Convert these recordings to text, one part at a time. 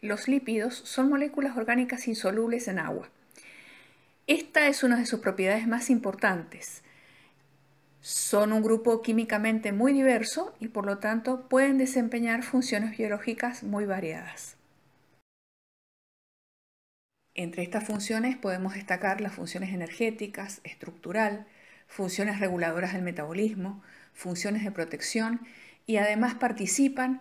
los lípidos son moléculas orgánicas insolubles en agua. Esta es una de sus propiedades más importantes. Son un grupo químicamente muy diverso y por lo tanto pueden desempeñar funciones biológicas muy variadas. Entre estas funciones podemos destacar las funciones energéticas, estructural, funciones reguladoras del metabolismo, funciones de protección y además participan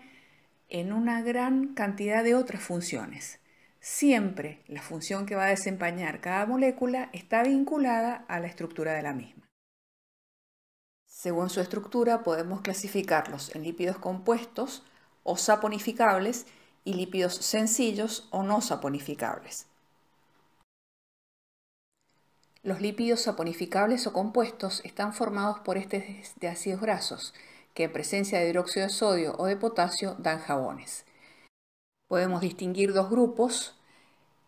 en una gran cantidad de otras funciones. Siempre la función que va a desempeñar cada molécula está vinculada a la estructura de la misma. Según su estructura podemos clasificarlos en lípidos compuestos o saponificables y lípidos sencillos o no saponificables. Los lípidos saponificables o compuestos están formados por ésteres de ácidos grasos, que en presencia de hidróxido de sodio o de potasio dan jabones. Podemos distinguir dos grupos,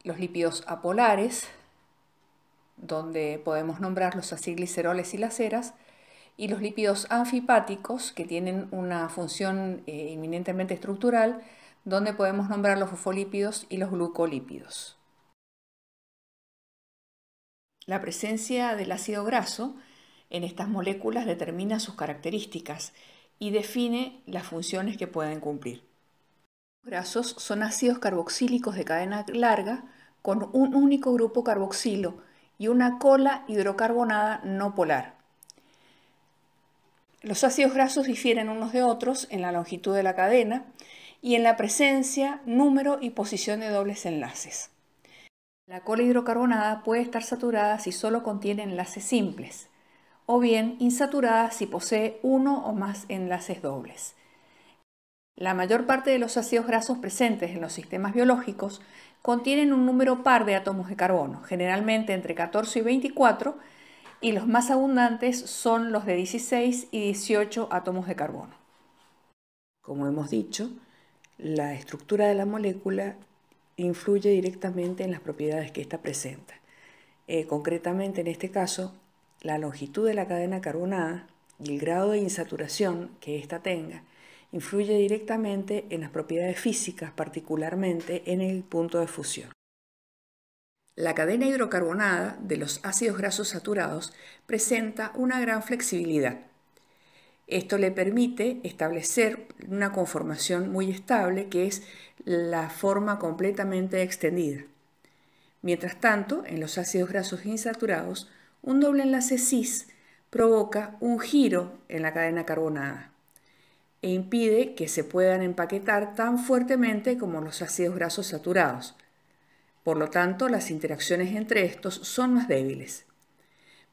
los lípidos apolares, donde podemos nombrar los acilgliceroles y las ceras, y los lípidos anfipáticos, que tienen una función eminentemente estructural, donde podemos nombrar los fosfolípidos y los glucolípidos. La presencia del ácido graso en estas moléculas determina sus características y define las funciones que pueden cumplir. Los grasos son ácidos carboxílicos de cadena larga con un único grupo carboxilo y una cola hidrocarbonada no polar. Los ácidos grasos difieren unos de otros en la longitud de la cadena y en la presencia, número y posición de dobles enlaces. La cola hidrocarbonada puede estar saturada si solo contiene enlaces simples, o bien insaturada si posee uno o más enlaces dobles. La mayor parte de los ácidos grasos presentes en los sistemas biológicos contienen un número par de átomos de carbono, generalmente entre 14 y 24, y los más abundantes son los de 16 y 18 átomos de carbono. Como hemos dicho, la estructura de la molécula influye directamente en las propiedades que ésta presenta. Concretamente, en este caso, la longitud de la cadena carbonada y el grado de insaturación que ésta tenga influye directamente en las propiedades físicas, particularmente en el punto de fusión. La cadena hidrocarbonada de los ácidos grasos saturados presenta una gran flexibilidad. Esto le permite establecer una conformación muy estable, que es la forma completamente extendida. Mientras tanto, en los ácidos grasos insaturados, un doble enlace cis provoca un giro en la cadena carbonada e impide que se puedan empaquetar tan fuertemente como los ácidos grasos saturados. Por lo tanto, las interacciones entre estos son más débiles.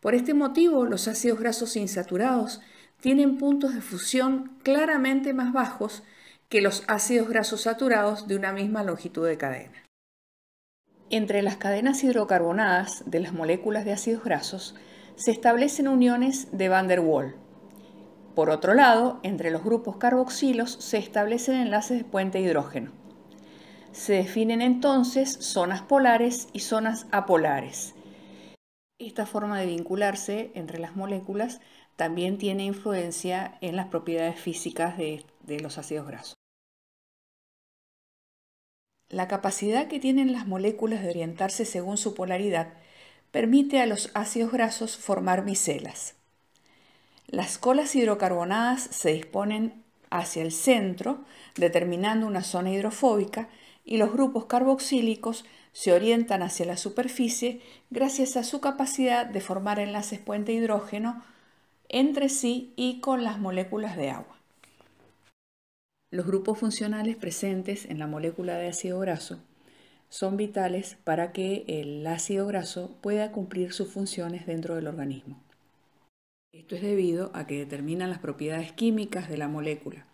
Por este motivo, los ácidos grasos insaturados tienen puntos de fusión claramente más bajos que los ácidos grasos saturados de una misma longitud de cadena. Entre las cadenas hidrocarbonadas de las moléculas de ácidos grasos se establecen uniones de Van der Waals. Por otro lado, entre los grupos carboxilos se establecen enlaces de puente hidrógeno. Se definen entonces zonas polares y zonas apolares. Esta forma de vincularse entre las moléculas también tiene influencia en las propiedades físicas de los ácidos grasos. La capacidad que tienen las moléculas de orientarse según su polaridad permite a los ácidos grasos formar micelas. Las colas hidrocarbonadas se disponen hacia el centro, determinando una zona hidrofóbica, y los grupos carboxílicos se orientan hacia la superficie gracias a su capacidad de formar enlaces puente hidrógeno entre sí y con las moléculas de agua. Los grupos funcionales presentes en la molécula de ácido graso son vitales para que el ácido graso pueda cumplir sus funciones dentro del organismo. Esto es debido a que determinan las propiedades químicas de la molécula.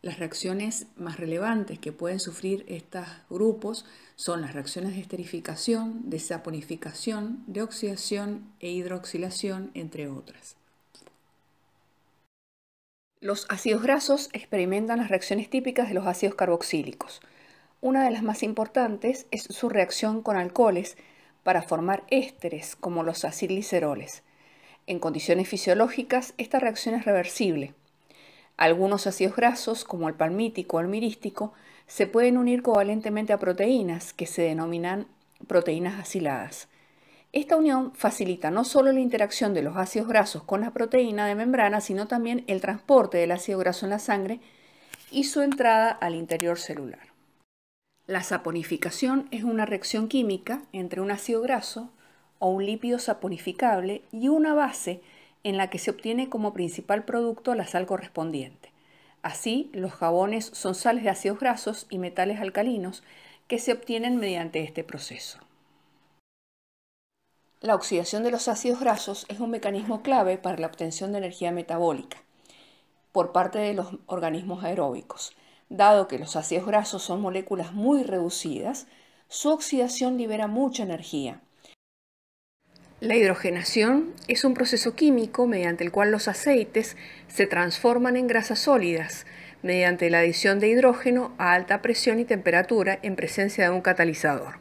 Las reacciones más relevantes que pueden sufrir estos grupos son las reacciones de esterificación, de saponificación, de oxidación e hidroxilación, entre otras. Los ácidos grasos experimentan las reacciones típicas de los ácidos carboxílicos. Una de las más importantes es su reacción con alcoholes para formar ésteres como los acilgliceroles. En condiciones fisiológicas, esta reacción es reversible. Algunos ácidos grasos, como el palmítico o el mirístico, se pueden unir covalentemente a proteínas que se denominan proteínas aciladas. Esta unión facilita no solo la interacción de los ácidos grasos con la proteína de membrana, sino también el transporte del ácido graso en la sangre y su entrada al interior celular. La saponificación es una reacción química entre un ácido graso o un lípido saponificable y una base en la que se obtiene como principal producto la sal correspondiente. Así, los jabones son sales de ácidos grasos y metales alcalinos que se obtienen mediante este proceso. La oxidación de los ácidos grasos es un mecanismo clave para la obtención de energía metabólica por parte de los organismos aeróbicos. Dado que los ácidos grasos son moléculas muy reducidas, su oxidación libera mucha energía. La hidrogenación es un proceso químico mediante el cual los aceites se transforman en grasas sólidas mediante la adición de hidrógeno a alta presión y temperatura en presencia de un catalizador.